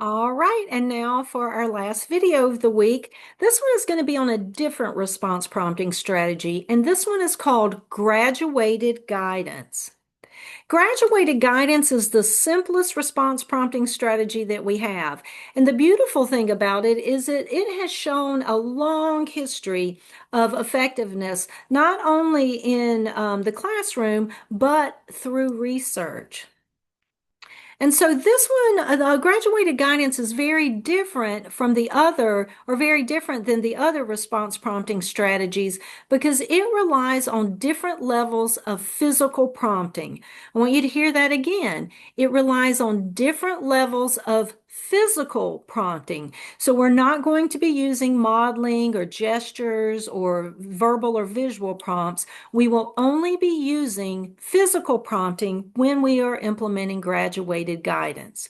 All right, and now for our last video of the week. This one is going to be on a different response prompting strategy, and this one is called graduated guidance. Graduated guidance is the simplest response prompting strategy that we have. And the beautiful thing about it is that it has shown a long history of effectiveness, not only in the classroom, but through research. And so this one, the graduated guidance is very different from the other, or very different than the other response prompting strategies because it relies on different levels of physical prompting. I want you to hear that again. It relies on different levels of physical prompting. So we're not going to be using modeling or gestures or verbal or visual prompts. We will only be using physical prompting when we are implementing graduated guidance.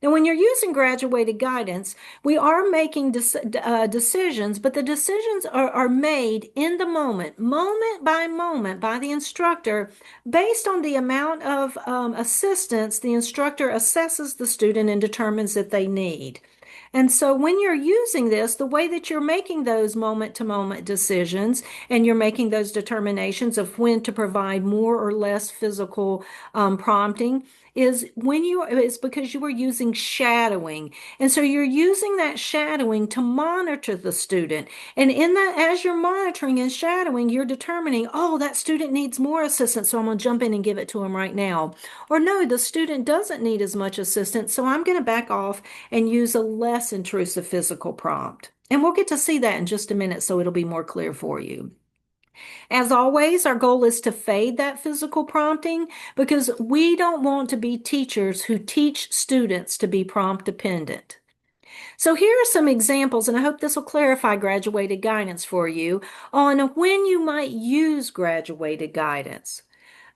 Now, when you're using graduated guidance, we are making decisions, but the decisions are made in the moment by moment, by the instructor, based on the amount of assistance the instructor assesses the student and determines that they need. And so when you're using this, the way that you're making those moment to moment decisions and you're making those determinations of when to provide more or less physical prompting is because you are using shadowing. And so you're using that shadowing to monitor the student. And in that, as you're monitoring and shadowing, you're determining, oh, that student needs more assistance, so I'm going to jump in and give it to him right now. Or no, the student doesn't need as much assistance, so I'm going to back off and use a less intrusive physical prompt. And we'll get to see that in just a minute, so it'll be more clear for you. As always, our goal is to fade that physical prompting because we don't want to be teachers who teach students to be prompt dependent. So here are some examples, and I hope this will clarify graduated guidance for you on when you might use graduated guidance.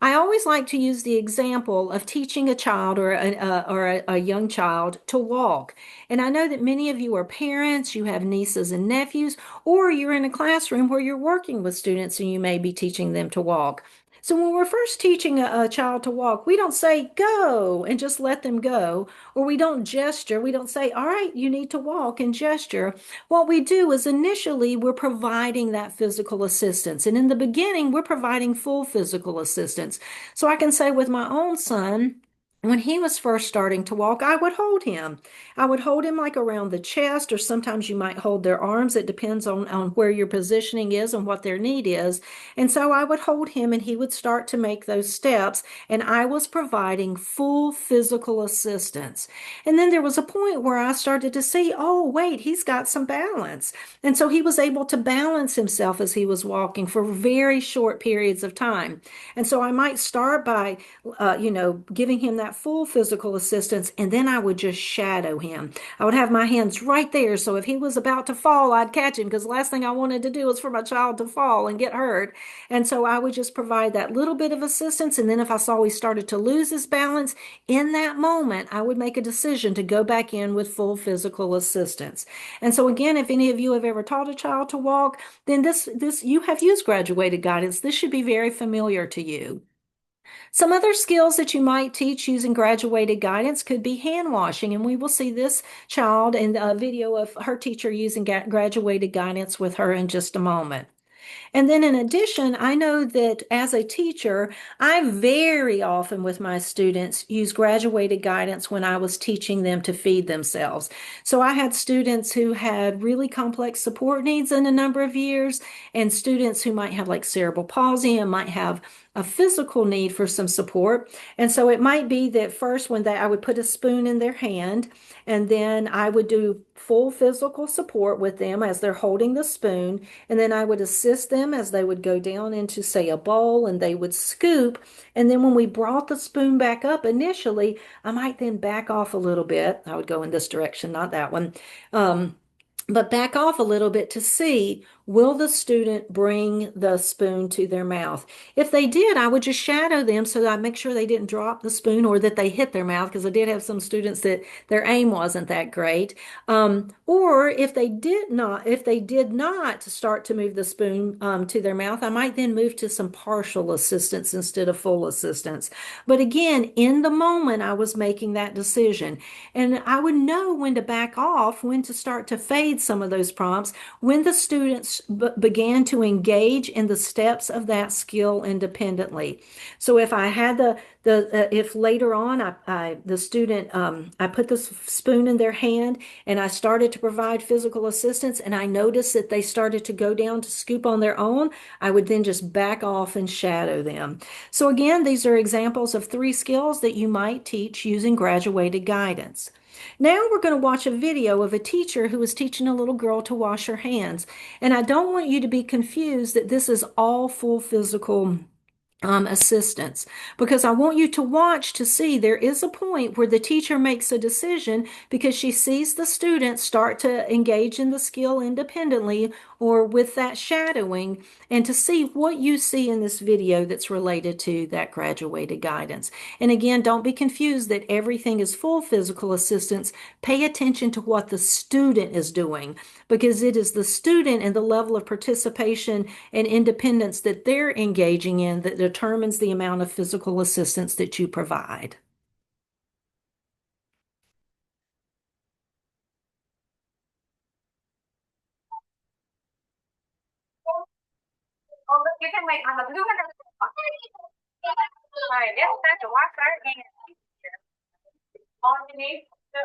I always like to use the example of teaching a child or a young child to walk. And I know that many of you are parents, you have nieces and nephews, or you're in a classroom where you're working with students and you may be teaching them to walk. So when we're first teaching a child to walk, we don't say go and just let them go, or we don't gesture. We don't say, all right, you need to walk and gesture. What we do is initially we're providing that physical assistance. And in the beginning, we're providing full physical assistance. So I can say with my own son, when he was first starting to walk, I would hold him. I would hold him like around the chest, or sometimes you might hold their arms. It depends on where your positioning is and what their need is. And so I would hold him and he would start to make those steps, and I was providing full physical assistance. And then there was a point where I started to see, oh, wait, he's got some balance. And so he was able to balance himself as he was walking for very short periods of time. And so I might start by, giving him that full physical assistance, and then I would just shadow him. I would have my hands right there, so if he was about to fall, I'd catch him because the last thing I wanted to do was for my child to fall and get hurt. And so I would just provide that little bit of assistance, and then if I saw he started to lose his balance, in that moment, I would make a decision to go back in with full physical assistance. And so again, if any of you have ever taught a child to walk, then this you have used graduated guidance. This should be very familiar to you. Some other skills that you might teach using graduated guidance could be hand washing, and we will see this child in a video of her teacher using graduated guidance with her in just a moment. And then in addition, I know that as a teacher, I very often with my students use graduated guidance when I was teaching them to feed themselves. So I had students who had really complex support needs in a number of years, and students who might have like cerebral palsy and might have a physical need for some support. And so it might be that first when I would put a spoon in their hand, and then I would do full physical support with them as they're holding the spoon. And then I would assist them as they would go down into, say, a bowl and they would scoop. And then when we brought the spoon back up initially, I might then back off a little bit. I would go in this direction, not that one. But back off a little bit to see will the student bring the spoon to their mouth? If they did, I would just shadow them so that I make sure they didn't drop the spoon or that they hit their mouth, because I did have some students that their aim wasn't that great. Or if they did not start to move the spoon to their mouth, I might then move to some partial assistance instead of full assistance. But again, in the moment, I was making that decision. And I would know when to back off, when to start to fade some of those prompts, when the students began to engage in the steps of that skill independently. So if I had if later on the student, I put the spoon in their hand and I started to provide physical assistance and I noticed that they started to go down to scoop on their own, I would then just back off and shadow them. So again, these are examples of 3 skills that you might teach using graduated guidance. Now we're going to watch a video of a teacher who is teaching a little girl to wash her hands. And I don't want you to be confused that this is all full physical assistance, because I want you to watch to see there is a point where the teacher makes a decision because she sees the student start to engage in the skill independently or with that shadowing, and to see what you see in this video that's related to that graduated guidance. And again, don't be confused that everything is full physical assistance. Pay attention to what the student is doing, because it is the student and the level of participation and independence that they're engaging in that determines the amount of physical assistance that you provide. Oh, look, you can wait on the blue one. All right, yes, time to wash our hands. Underneath the,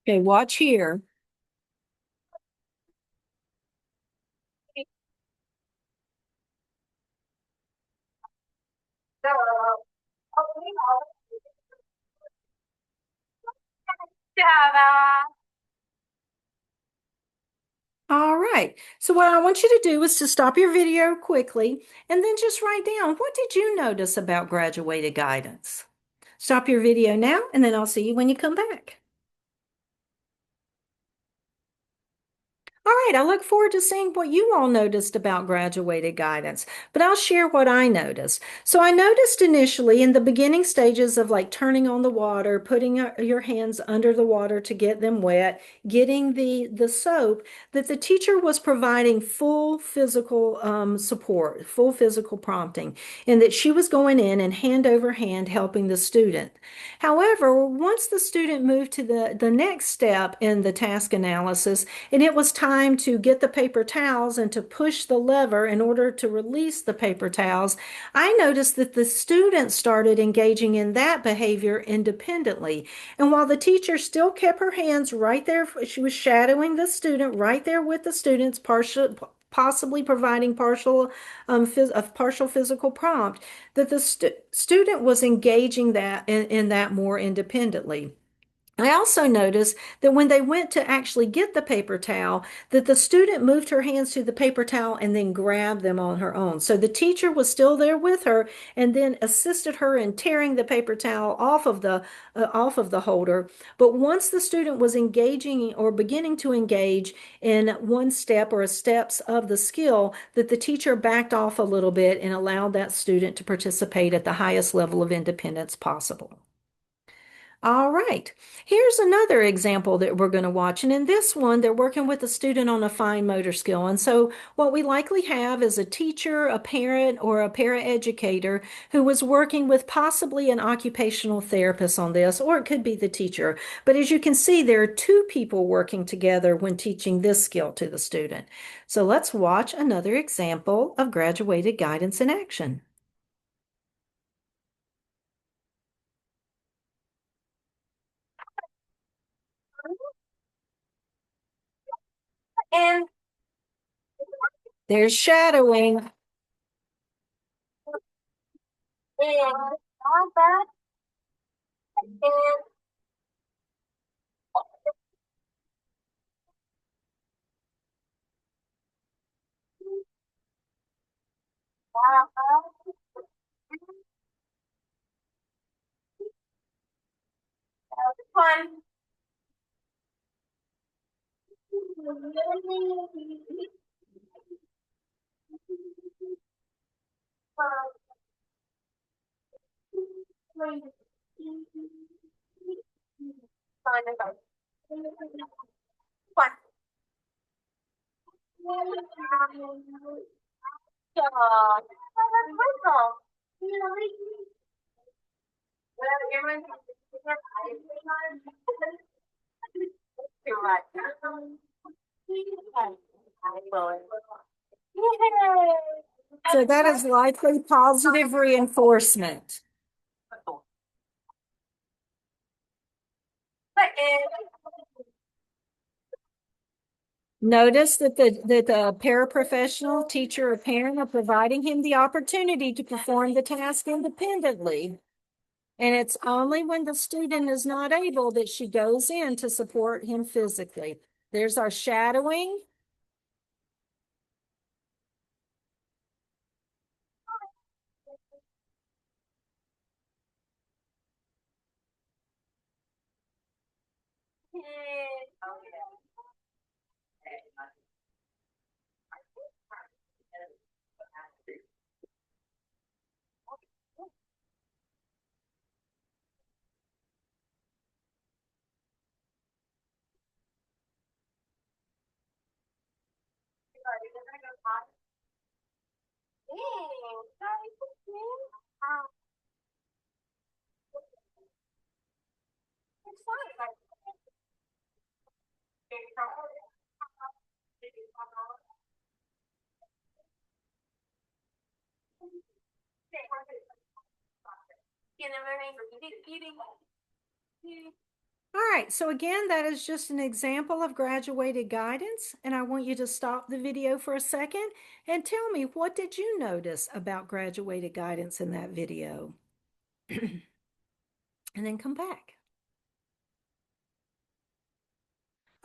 Okay, watch here. Ta-da! All right. So what I want you to do is to stop your video quickly and then just write down, what did you notice about graduated guidance? Stop your video now, and then I'll see you when you come back. All right, I look forward to seeing what you all noticed about graduated guidance, but I'll share what I noticed. So I noticed initially in the beginning stages of like turning on the water, putting your hands under the water to get them wet, getting the soap, that the teacher was providing full physical support, full physical prompting, and that she was going in and hand over hand helping the student. However, once the student moved to the next step in the task analysis, and it was time to get the paper towels and to push the lever in order to release the paper towels, I noticed that the students started engaging in that behavior independently. And while the teacher still kept her hands right there, she was shadowing the student right there with the students, possibly providing a partial physical prompt, that the student was engaging that in that more independently. I also noticed that when they went to actually get the paper towel, that the student moved her hands to the paper towel and then grabbed them on her own. So the teacher was still there with her and then assisted her in tearing the paper towel off of the holder. But once the student was engaging or beginning to engage in one step or steps of the skill, that the teacher backed off a little bit and allowed that student to participate at the highest level of independence possible. All right, here's another example that we're going to watch. And in this one, they're working with a student on a fine motor skill. And so what we likely have is a teacher, a parent, or a paraeducator who was working with possibly an occupational therapist on this, or it could be the teacher. But as you can see, there are 2 people working together when teaching this skill to the student. So let's watch another example of graduated guidance in action. And There's shadowing. on that, and Fun. Fun. You're right. So that is likely positive reinforcement. Notice that the paraprofessional, teacher, or parent are providing him the opportunity to perform the task independently. And it's only when the student is not able that she goes in to support him physically. There's our shadowing. All right, so again, that is just an example of graduated guidance, and I want you to stop the video for a second and tell me, what did you notice about graduated guidance in that video? And then come back.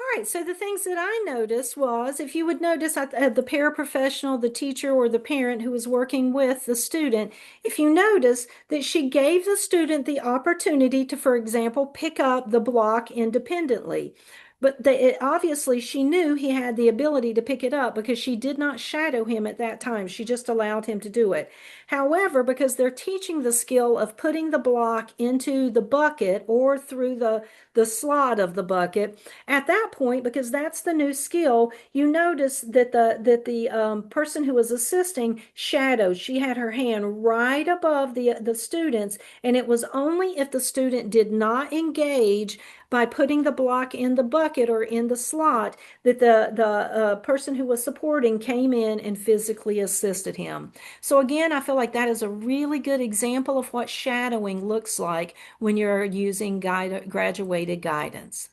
All right, so the things that I noticed was, if you would notice, the paraprofessional, the teacher, or the parent who was working with the student, if you notice that she gave the student the opportunity to, for example, pick up the block independently. But obviously she knew he had the ability to pick it up because she did not shadow him at that time. She just allowed him to do it. However, because they're teaching the skill of putting the block into the bucket or through the slot of the bucket, at that point, because that's the new skill, you notice that the person who was assisting shadowed. She had her hand right above the students, and it was only if the student did not engage by putting the block in the bucket or in the slot that the person who was supporting came in and physically assisted him. So again, I feel like that is a really good example of what shadowing looks like when you're using graduated guidance.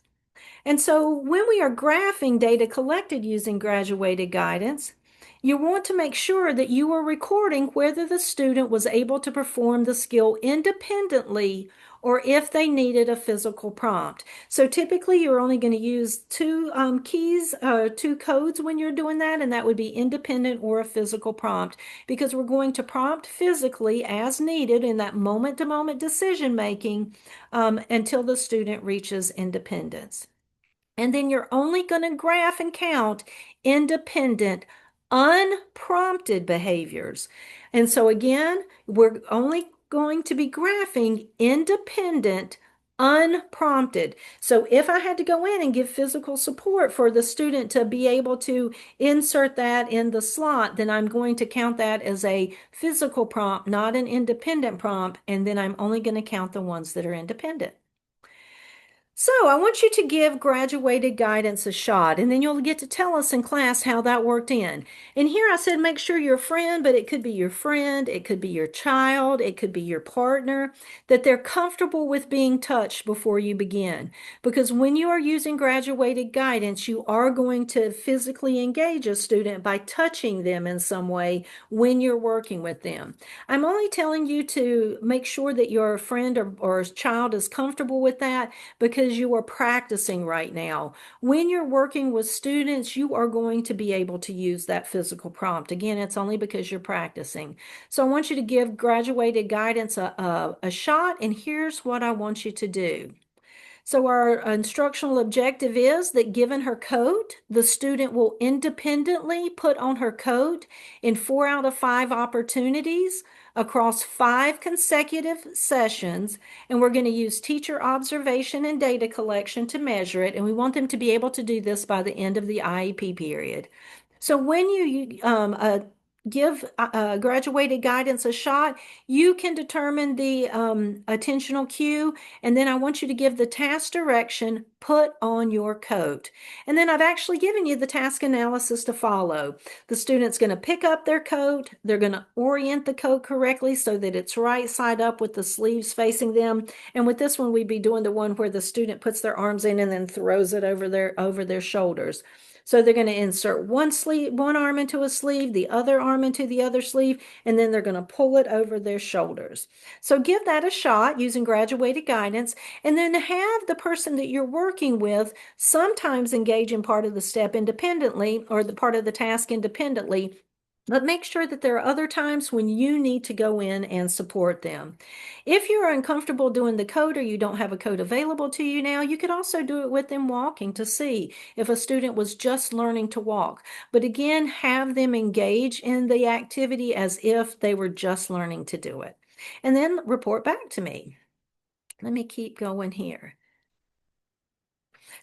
And so when we are graphing data collected using graduated guidance, you want to make sure that you are recording whether the student was able to perform the skill independently or if they needed a physical prompt. So typically you're only going to use two two codes when you're doing that, and that would be independent or a physical prompt, because we're going to prompt physically as needed in that moment-to-moment decision making until the student reaches independence. And then you're only going to graph and count independent, unprompted behaviors. And so again, we're only going to be graphing independent, unprompted. So if I had to go in and give physical support for the student to be able to insert that in the slot, then I'm going to count that as a physical prompt, not an independent prompt. And then I'm only going to count the ones that are independent. So I want you to give graduated guidance a shot, and then you'll get to tell us in class how that worked in. And here I said make sure your friend, but it could be your friend, it could be your child, it could be your partner, that they're comfortable with being touched before you begin. Because when you are using graduated guidance, you are going to physically engage a student by touching them in some way when you're working with them. I'm only telling you to make sure that your friend or child is comfortable with that, because because you are practicing right now. When you're working with students, you are going to be able to use that physical prompt. Again, it's only because you're practicing. So I want you to give graduated guidance a shot, and here's what I want you to do. So our instructional objective is that given her coat, the student will independently put on her coat in 4 out of 5 opportunities across 5 consecutive sessions. And we're going to use teacher observation and data collection to measure it. And we want them to be able to do this by the end of the IEP period. So when you give graduated guidance a shot, you can determine the attentional cue, and then I want you to give the task direction, put on your coat. And then I've actually given you the task analysis to follow. The student's going to pick up their coat. They're going to orient the coat correctly so that it's right side up with the sleeves facing them. And with this one, we'd be doing the one where the student puts their arms in and then throws it over their shoulders. So they're going to insert one arm into a sleeve, the other arm into the other sleeve, and then they're going to pull it over their shoulders. So give that a shot using graduated guidance, and then have the person that you're working with sometimes engage in part of the step independently or the part of the task independently. But make sure that there are other times when you need to go in and support them. If you're uncomfortable doing the code or you don't have a code available to you now, you could also do it with them walking to see if a student was just learning to walk. But again, have them engage in the activity as if they were just learning to do it. And then report back to me. Let me keep going here.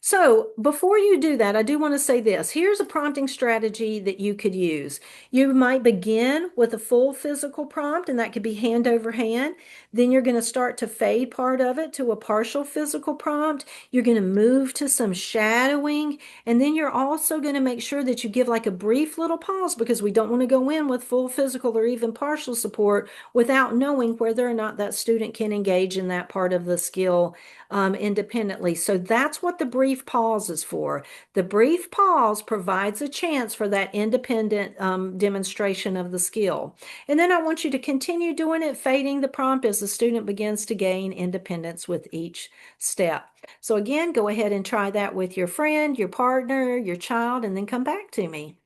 So before you do that, I do want to say this. Here's a prompting strategy that you could use. You might begin with a full physical prompt, and that could be hand over hand. Then you're going to start to fade part of it to a partial physical prompt. You're going to move to some shadowing, and then you're also going to make sure that you give like a brief little pause, because we don't want to go in with full physical or even partial support without knowing whether or not that student can engage in that part of the skill independently. So that's what the brief pause is for. The brief pause provides a chance for that independent demonstration of the skill. And then I want you to continue doing it, fading the prompt as the student begins to gain independence with each step. So again, go ahead and try that with your friend, your partner, your child, and then come back to me.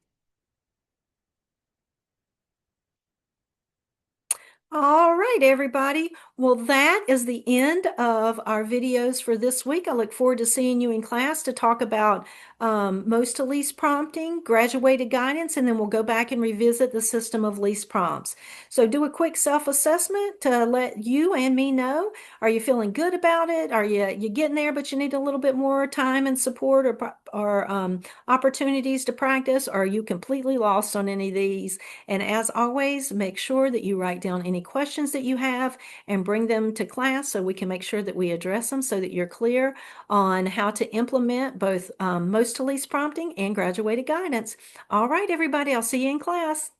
All right, everybody. Well, that is the end of our videos for this week. I look forward to seeing you in class to talk about most to least prompting, graduated guidance, and then we'll go back and revisit the system of least prompts. So do a quick self-assessment to let you and me know. Are you feeling good about it? Are you getting there, but you need a little bit more time and support or opportunities to practice? Or are you completely lost on any of these? And as always, make sure that you write down any questions that you have and bring them to class so we can make sure that we address them so that you're clear on how to implement both most to least prompting and graduated guidance. All right, everybody, I'll see you in class.